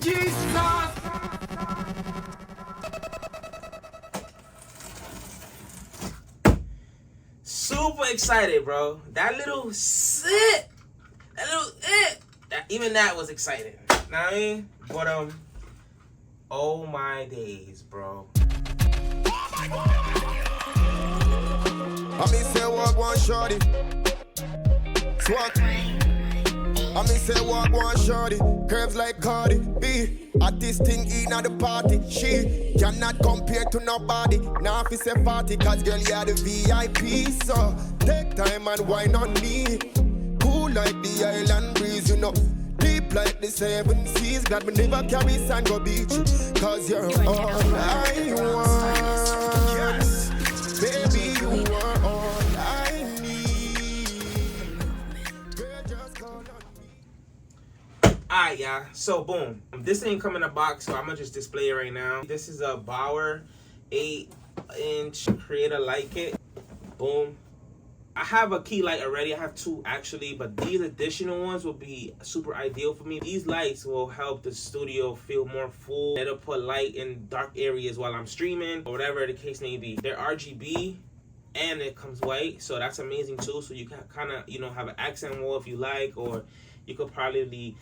Jesus! Super excited, bro. That little sit, that little even that was exciting. Know what I mean? But oh my days, bro. I mean say walk one shorty. Swat. I mean say walk one shorty. Curves like Cardi B. At this thing in at the party. She cannot compare to nobody. Now if it's a party, cause girl you are the VIP. So take time and wine on me. Cool like the island breeze, you know. Deep like the seven seas. Glad we never carry sand go beach. Cause you're all I want. Baby, you are all I need. Girl, just call on me. Alright, y'all. So, boom. This ain't come in a box, so I'm gonna just display it right now. This is a Bauer 8-inch Creator Light Kit. Boom. I have a key light already. I have two actually, but these additional ones will be super ideal for me. These lights will help the studio feel more full. It'll put light in dark areas while I'm streaming or whatever the case may be. They're RGB and it comes white, so that's amazing too. So you can kind of, have an accent wall if you like, or you could probably,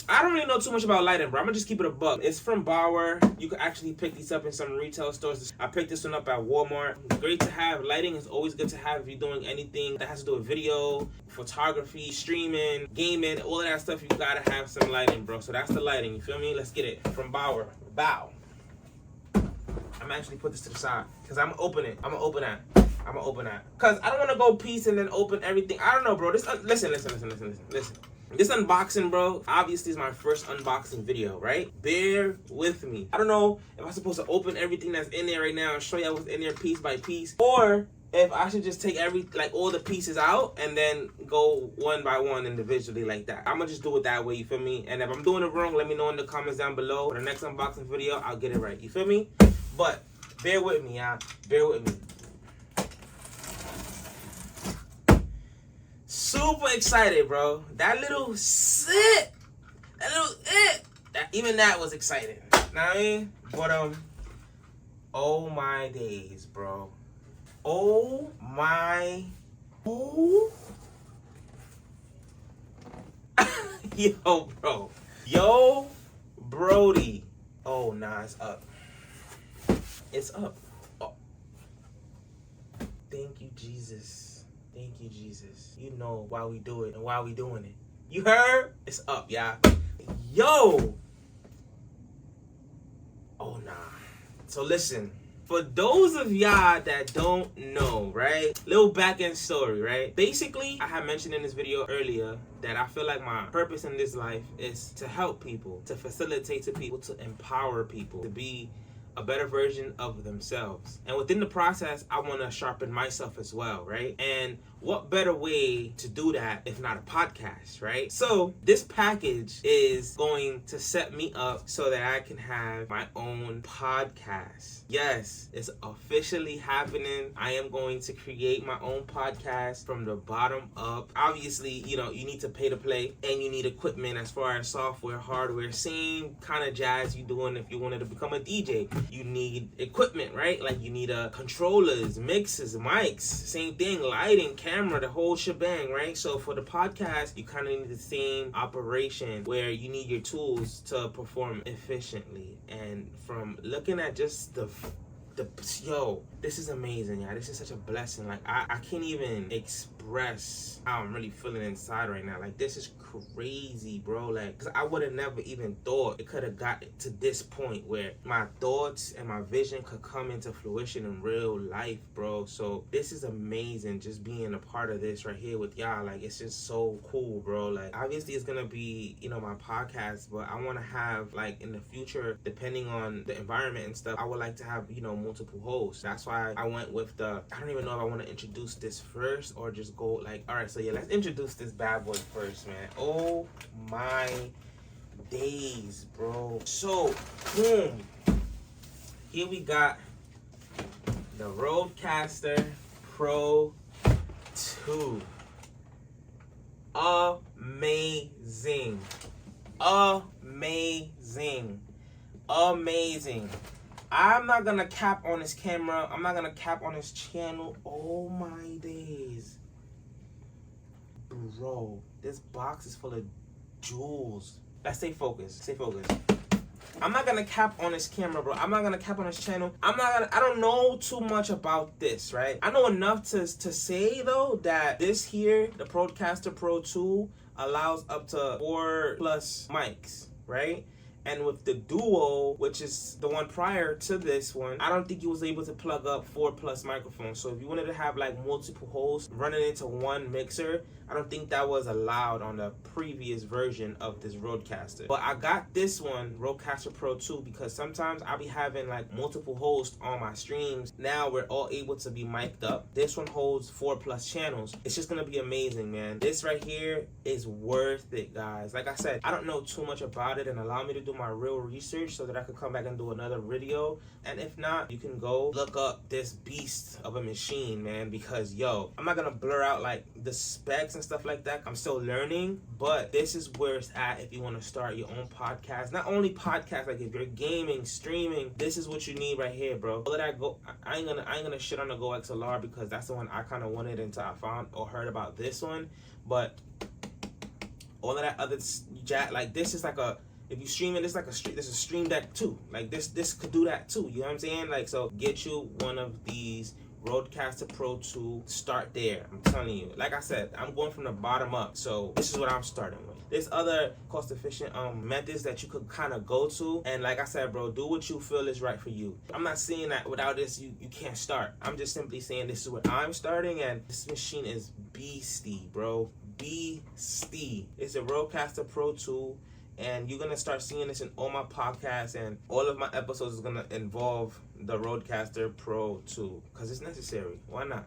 I don't really know too much about lighting, bro. I'm gonna just keep it a buck. It's from Bauer. You can actually pick these up in some retail stores. I picked this one up at Walmart. Great to have. Lighting is always good to have if you're doing anything that has to do with video, photography, streaming, gaming, all of that stuff. You gotta have some lighting, bro. So that's the lighting. You feel me? Let's get it from Bauer. Bow. I'm actually put this to the side because I'm gonna open it. I'm gonna open that. Because I don't want to go piece and then open everything. I don't know, bro. Listen. This unboxing, bro, obviously is my first unboxing video, right? Bear with me. I don't know if I'm supposed to open everything that's in there right now and show y'all what's in there piece by piece, or if I should just take all the pieces out and then go one by one individually like that. I'm gonna just do it that way, you feel me? And if I'm doing it wrong, let me know in the comments down below. For the next unboxing video, I'll get it right, you feel me? But bear with me, y'all. Bear with me. Super excited, bro. That little sit, that little even that was exciting. Know what I mean? But oh my days, bro. Oh yo, bro. Yo, Brody. Oh nah, it's up. It's up. Oh. Thank you, Jesus. Thank you, Jesus. You know why we do it and why we doing it. You heard? It's up, y'all. Yo! Oh, nah. So listen, for those of y'all that don't know, right? Little back end story, right? Basically, I had mentioned in this video earlier that I feel like my purpose in this life is to help people, to facilitate to people, to empower people, to be a better version of themselves. And within the process, I want to sharpen myself as well, right? And what better way to do that if not a podcast, right? So this package is going to set me up so that I can have my own podcast. Yes, it's officially happening. I am going to create my own podcast from the bottom up. Obviously, you need to pay to play and you need equipment as far as software, hardware, same kind of jazz you doing if you wanted to become a DJ. You need equipment, right? Like you need controllers, mixers, mics, same thing, lighting, camera, the whole shebang, right? So for the podcast, you kind of need the same operation where you need your tools to perform efficiently. And from looking at just yo, this is amazing, yeah. This is such a blessing. Like I can't even express how I'm really feeling inside right now. Like this is crazy, bro. Like, cause I would have never even thought it could have got to this point where my thoughts and my vision could come into fruition in real life, bro. So this is amazing, just being a part of this right here with y'all. Like it's just so cool, bro. Like obviously it's gonna be, my podcast, but I want to have, like, in the future, depending on the environment and stuff, I would like to have, multiple hosts. That's why I went with I don't even know if I want to introduce this first or just go like, all right, so yeah, let's introduce this bad boy first, man. Oh my days, bro. So boom, here we got the Rodecaster Pro 2. Amazing. amazing. Amazing. I'm not gonna cap on his camera. I'm not gonna cap on his channel. Oh my days. Bro, this box is full of jewels. Let's stay focused. Stay focused. I'm not gonna cap on his camera, bro. I'm not gonna cap on his channel. I don't know too much about this, right? I know enough to say though that this here, the Procaster Pro 2, allows up to 4+ mics, right? And with the Duo, which is the one prior to this one, I don't think you was able to plug up 4+ microphones. So if you wanted to have like multiple hosts running into one mixer, I don't think that was allowed on the previous version of this Rodecaster. But I got this one, Rodecaster Pro 2, because sometimes I'll be having like multiple hosts on my streams. Now we're all able to be mic'd up. This one holds 4+ channels. It's just gonna be amazing, man. This right here is worth it, guys. Like I said, I don't know too much about it, and allow me to do my real research so that I could come back and do another video. And if not, you can go look up this beast of a machine, man, because yo, I'm not gonna blur out like the specs and stuff like that. I'm still learning, but this is where it's at if you want to start your own podcast. Not only podcast, like if you're gaming, streaming, this is what you need right here, bro. All of that I ain't gonna shit on the Go XLR because that's the one I kind of wanted until I found or heard about this one. But all of that other jack, like this is like a, if you stream it, it's like this is Stream Deck too. Like this could do that too. You know what I'm saying? Like, so get you one of these Rodecaster Pro 2. Start there. I'm telling you. Like I said, I'm going from the bottom up. So this is what I'm starting with. There's other cost-efficient methods that you could kind of go to. And like I said, bro, do what you feel is right for you. I'm not saying that without this you can't start. I'm just simply saying this is where I'm starting, and this machine is beastie, bro. Beastie. It's a Rodecaster Pro 2. And you're gonna start seeing this in all my podcasts, and all of my episodes is gonna involve the Rodecaster Pro 2 because it's necessary. Why not?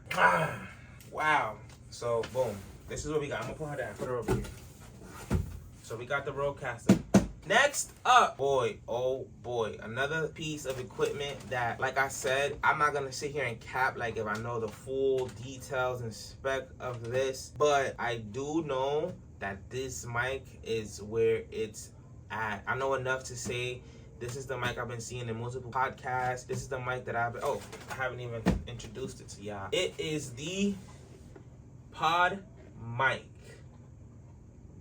Wow. So boom, this is what we got. I'm gonna put her down. Put her over here. So we got the Rodecaster. Next up, boy, oh boy, another piece of equipment that, like I said, I'm not gonna sit here and cap like if I know the full details and spec of this, but I do know that this mic is where it's at. I know enough to say this is the mic I've been seeing in multiple podcasts. This is the mic that I haven't even introduced it to y'all. It is the Pod Mic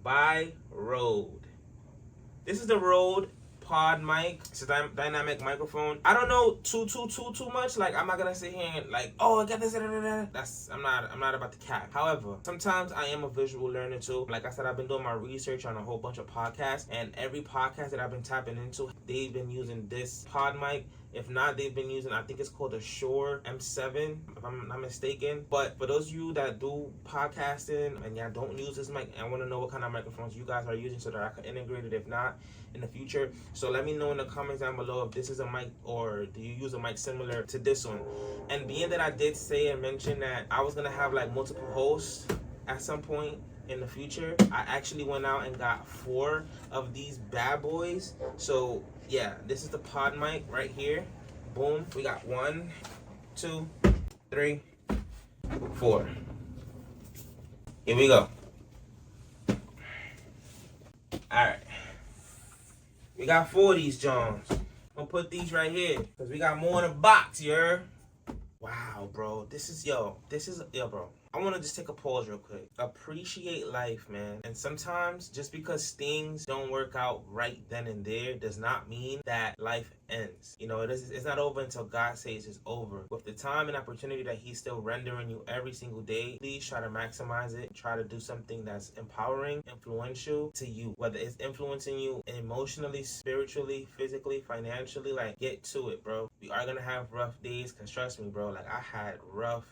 by Rode. This is the Rode Pod Mic. It's a dynamic microphone. I don't know too much. Like, I'm not gonna sit here and like, oh, I got this. I'm not about to cap. However, sometimes I am a visual learner too. Like I said, I've been doing my research on a whole bunch of podcasts, and every podcast that I've been tapping into, they've been using this Pod Mic. If not, they've been using, I think it's called a Shure M7, if I'm not mistaken. But for those of you that do podcasting and y'all don't use this mic, I want to know what kind of microphones you guys are using so that I can integrate it if not in the future. So let me know in the comments down below if this is a mic or do you use a mic similar to this one. And being that I did say and mention that I was going to have like multiple hosts at some point in the future, I actually went out and got 4 of these bad boys. So yeah, this is the Pod Mic right here. Boom. We got 1, 2, 3, 4. Here we go. Alright. We got 4 of these Johns. I'm gonna put these right here because we got more in the box, you heard? Wow, bro. This is, bro. I want to just take a pause real quick. Appreciate life, man. And sometimes just because things don't work out right then and there does not mean that life ends. You know, it's not over until God says it's over. With the time and opportunity that He's still rendering you every single day, please try to maximize it. Try to do something that's empowering, influential to you. Whether it's influencing you emotionally, spiritually, physically, financially, like, get to it, bro. We are gonna have rough days, because trust me, bro, like, I had rough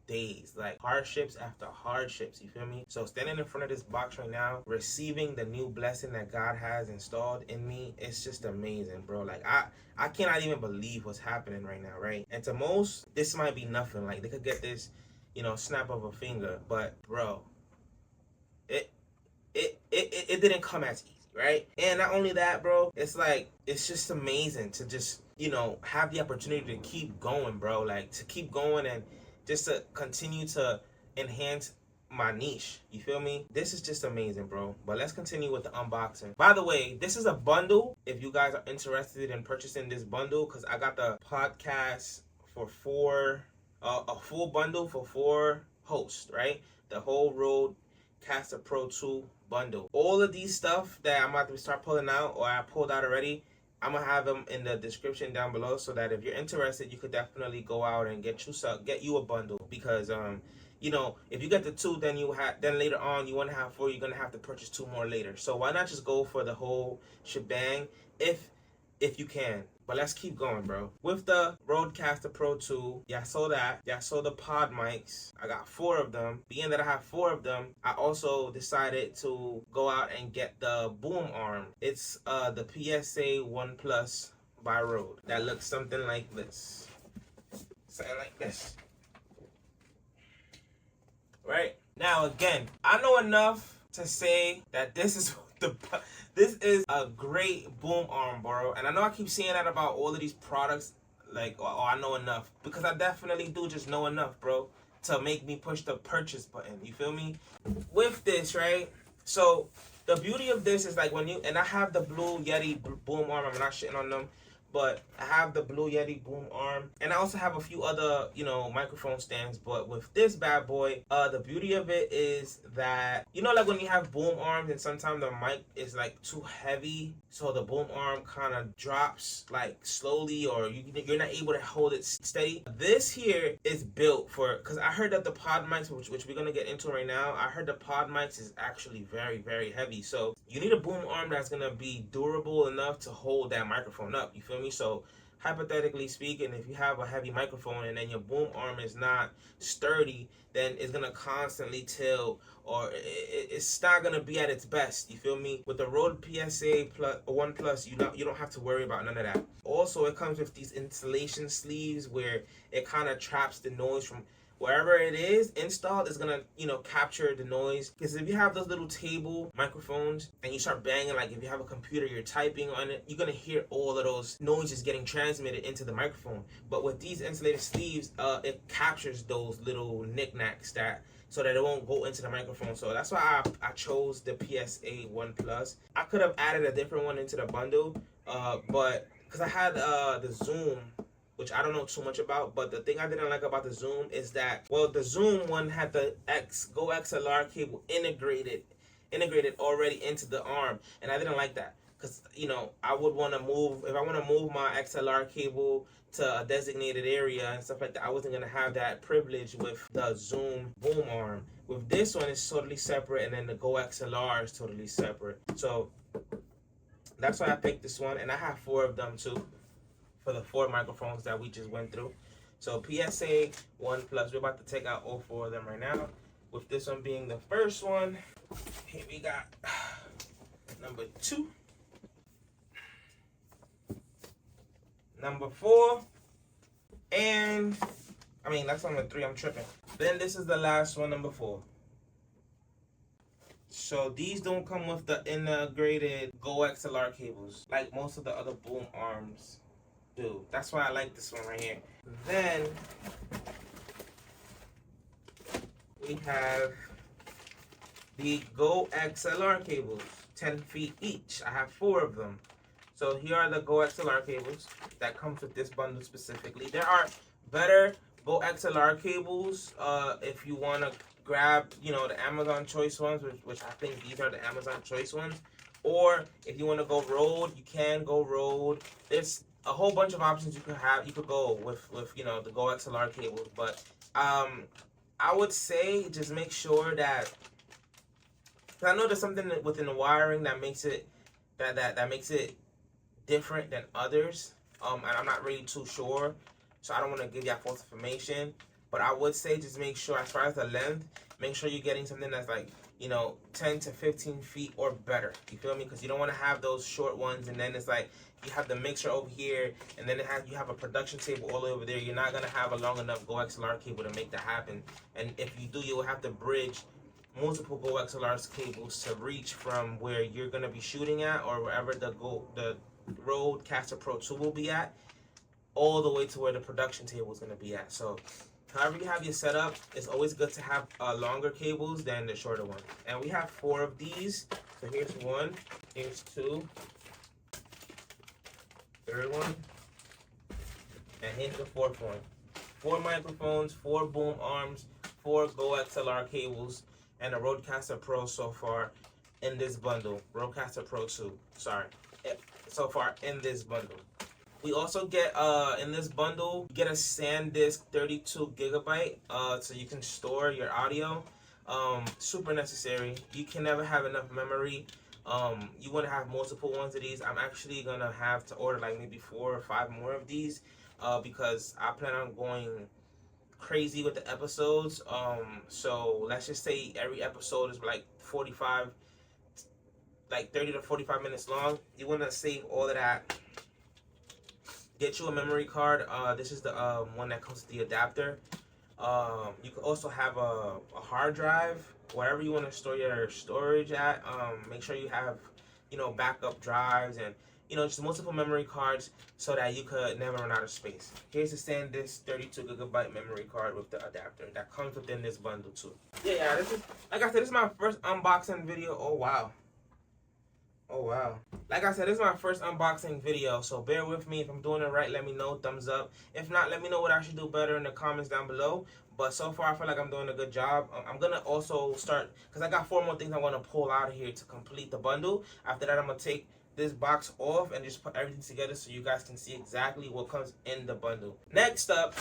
days, like hardships after hardships, you feel me? So standing in front of this box right now, receiving the new blessing that God has installed in me, it's just amazing, bro. Like I cannot even believe what's happening right now, right? And to most, this might be nothing. Like, they could get this, snap of a finger, but bro, it didn't come as easy, right? And not only that, bro, it's like, it's just amazing to just, have the opportunity to keep going, bro. Like, to keep going and just to continue to enhance my niche. You feel me? This is just amazing, bro. But let's continue with the unboxing. By the way, this is a bundle. If you guys are interested in purchasing this bundle, because I got the podcast for a full bundle for 4 hosts, right? The whole Rodecaster Pro 2 bundle. All of these stuff that I'm about to start pulling out, or I pulled out already, I'm gonna have them in the description down below, so that if you're interested, you could definitely go out and get you a bundle. Because you know, if you get the 2, then later on you want to have 4, you're gonna have to purchase 2 more later. So why not just go for the whole shebang if you can. But let's keep going, bro. With the Rodecaster Pro 2, y'all saw that. Y'all saw the pod mics. I got 4 of them. Being that I have 4 of them, I also decided to go out and get the boom arm. It's the PSA 1 Plus by Rode. That looks something like this. Something like this. Right? Now, again, I know enough to say that this is a great boom arm, bro. And I know I keep saying that about all of these products, like, oh, I know enough. Because I definitely do just know enough, bro, to make me push the purchase button. You feel me? With this, right? So, the beauty of this is, like, and I have the Blue Yeti boom arm. I'm not shitting on them. But I have the Blue Yeti boom arm. And I also have a few other, you know, microphone stands. But with this bad boy, the beauty of it is that, you know, like when you have boom arms and sometimes the mic is like too heavy. So the boom arm kind of drops like slowly, or you're not able to hold it steady. This here is built for, because I heard that the pod mics, which we're going to get into right now, I heard the pod mics is actually very, very heavy. So you need a boom arm that's going to be durable enough to hold that microphone up. You feel me? So hypothetically speaking, if you have a heavy microphone and then your boom arm is not sturdy, then it's gonna constantly tilt, or it's not gonna be at its best. You feel me? With the Rode PSA 1 Plus, you don't have to worry about none of that. Also, it comes with these insulation sleeves where it kind of traps the noise from wherever it is installed. Is gonna, you know, capture the noise. Because if you have those little table microphones and you start banging, like if you have a computer, you're typing on it, you're gonna hear all of those noises getting transmitted into the microphone. But with these insulated sleeves, it captures those little knickknacks so that it won't go into the microphone. So that's why I chose the PSA 1 Plus. I could have added a different one into the bundle, but because I had the Zoom, which I don't know too much about, but the thing I didn't like about the Zoom is that, well, the Zoom one had the Go XLR cable integrated already into the arm, and I didn't like that, because, you know, I would want to move, if I want to move my XLR cable to a designated area and stuff like that, I wasn't going to have that privilege with the Zoom boom arm. With this one, it's totally separate, and then the Go XLR is totally separate. So that's why I picked this one, and I have 4 of them too, for the 4 microphones that we just went through. So PSA 1 Plus, we're about to take out all 4 of them right now. With this one being the first one. Here we got number 2. Number 4. And, I mean, that's number 3, I'm tripping. Then this is the last one, number 4. So these don't come with the integrated Go XLR cables like most of the other boom arms do. That's why I like this one right here. Then we have the Go XLR cables, 10 feet each. I have 4 of them. So here are the Go XLR cables that comes with this bundle specifically. There are better Go XLR cables if you want to grab, you know, the Amazon Choice ones, which I think these are the Amazon Choice ones. Or if you want to go Rode, you can go Rode. There's a whole bunch of options you could have. You could go with you know, the Go XLR cables, but I would say just make sure that, cause I know there's something within the wiring that makes it that makes it different than others. And I'm not really too sure, so I don't want to give y'all false information. But I would say just make sure, as far as the length, make sure you're getting something that's like, you know, 10 to 15 feet or better. You feel me? Because you don't want to have those short ones and then it's like you have the mixer over here and then you have a production table all over there. You're not going to have a long enough Go XLR cable to make that happen. And if you do, you'll have to bridge multiple Go XLR cables to reach from where you're going to be shooting at, or wherever the Rodecaster Pro 2 will be at, all the way to where the production table is going to be at. So However you have your setup, it's always good to have longer cables than the shorter one. And we have 4 of these. So here's 1, here's 2, third one, and here's the 4th one. 4 microphones, 4 boom arms, 4 Go XLR cables, and a Rodecaster Pro so far in this bundle. Rodecaster Pro 2, sorry. So far in this bundle. We also get, in this bundle, you get a SanDisk 32 gigabyte, so you can store your audio. Super necessary. You can never have enough memory. You want to have multiple ones of these. I'm actually gonna have to order like maybe 4 or 5 more of these, because I plan on going crazy with the episodes. So let's just say every episode is like 30 to 45 minutes long. You want to save all of that. Get you a memory card. This is the one that comes with the adapter. You can also have a hard drive, wherever you want to store your storage at. Make sure you have, backup drives and, just multiple memory cards so that you could never run out of space. Here's the SanDisk 32 gigabyte memory card with the adapter that comes within this bundle too. Yeah, this is, like I said, this is my first unboxing video. Oh wow. Like I said, this is my first unboxing video, so bear with me. If I'm doing it right, let me know, thumbs up. If not, let me know what I should do better in the comments down below. But so far, I feel like I'm doing a good job. I'm going to also start, because I got 4 more things I want to pull out of here to complete the bundle. After that, I'm going to take this box off and just put everything together so you guys can see exactly what comes in the bundle. Next up,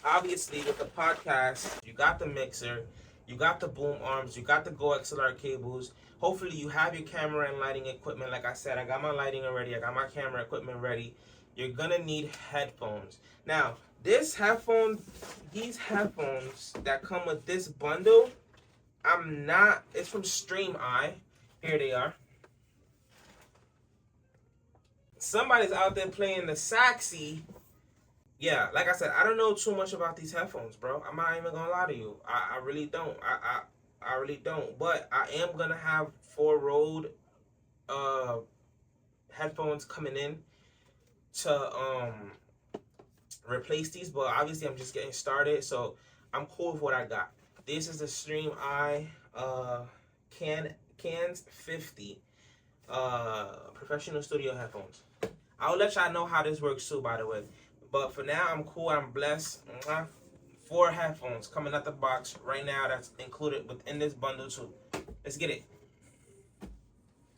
obviously, with the podcast, you got the mixer, you got the boom arms, you got the Go XLR cables. Hopefully you have your camera and lighting equipment. Like I said, I got my lighting already. I got my camera equipment ready. You're gonna need headphones. Now, these headphones that come with this bundle, it's from Stream Eye. Here they are. Somebody's out there playing the saxy. Yeah, like I said, I don't know too much about these headphones, bro. I'm not even gonna lie to you. I really don't. I really don't. But I am gonna have 4 Rode headphones coming in to replace these. But obviously I'm just getting started, so I'm cool with what I got. This is the Stream Eye Cans 50 professional studio headphones. I'll let y'all know how this works too, by the way. But for now, I'm cool. I'm blessed. 4 headphones coming out the box right now. That's included within this bundle too. Let's get it.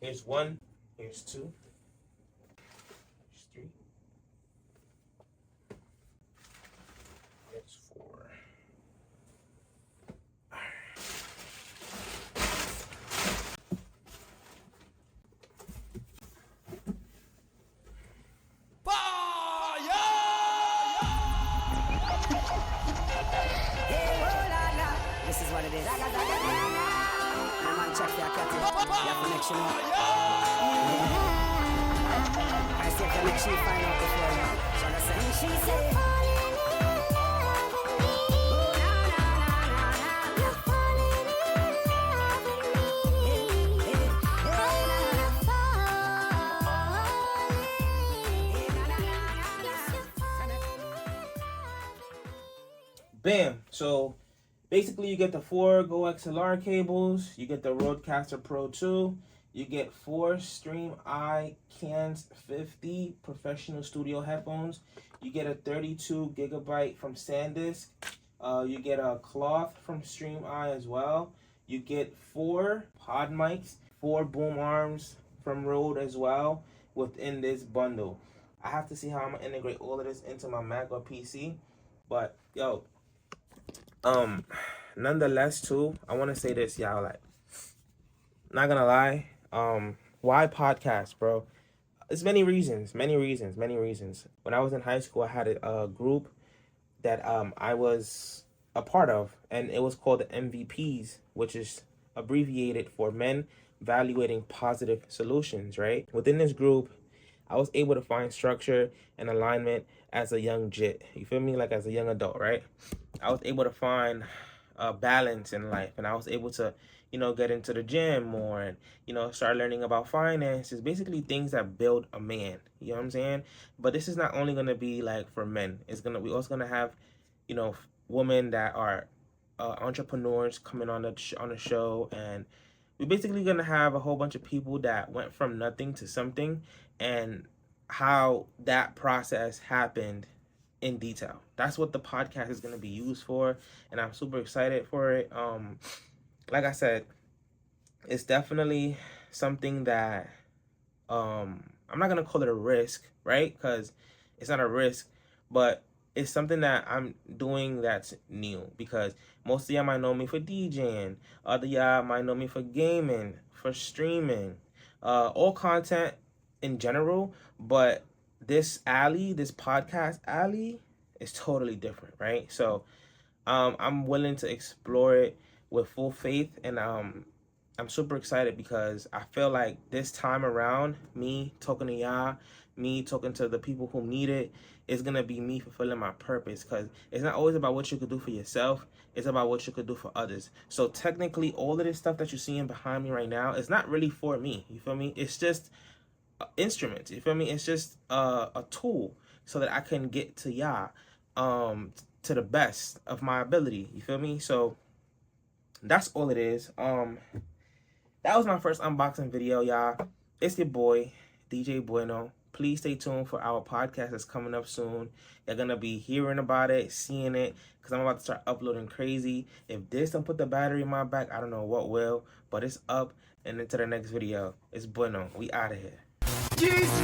Here's 1. Here's 2. Here's 3. Here's 4. This is what it is. My man check your cat. Your connection. I see if the connection find out before you. Shall I say? She said, bam. So basically, you get the 4 Go XLR cables, you get the Rodecaster Pro 2, you get 4 Stream Eye Cans 50 professional studio headphones, you get a 32 gigabyte from SanDisk, you get a cloth from Stream Eye as well, you get 4 pod mics, 4 boom arms from Rode as well within this bundle. I have to see how I'm gonna integrate all of this into my Mac or PC, but yo, nonetheless too, I want to say this, y'all, like, not gonna lie, why podcast, bro? It's many reasons. When I was in high school, I had a group that I was a part of, and it was called the MVPs, which is abbreviated for Men Evaluating Positive Solutions, right? Within this group, I was able to find structure and alignment as a young jit. You feel me? Like as a young adult, right? I was able to find balance in life, and I was able to, get into the gym more and, start learning about finances, basically things that build a man. You know what I'm saying? But this is not only going to be like for men. We're also going to have, women that are entrepreneurs coming on the show, and we're basically gonna have a whole bunch of people that went from nothing to something, and how that process happened in detail. That's what the podcast is gonna be used for, and I'm super excited for it. Like I said, it's definitely something that I'm not gonna call it a risk, right? Because it's not a risk, but it's something that I'm doing that's new. Because most of y'all might know me for DJing, other y'all might know me for gaming, for streaming, all content in general. But this podcast alley, is totally different, right? So I'm willing to explore it with full faith, and I'm super excited because I feel like this time around, me talking to y'all, me talking to the people who need it, is gonna be me fulfilling my purpose. Because it's not always about what you could do for yourself, it's about what you could do for others. So technically, all of this stuff that you're seeing behind me right now is not really for me. You feel me? It's just instruments. You feel me? It's just a tool so that I can get to y'all to the best of my ability. You feel me? So that's all it is. That was my first unboxing video, y'all. It's your boy, DJ Bueno. Please stay tuned for our podcast that's coming up soon. You're going to be hearing about it, seeing it, because I'm about to start uploading crazy. If this don't put the battery in my back, I don't know what will, but it's up and into the next video. It's Bueno. We out of here. Jesus!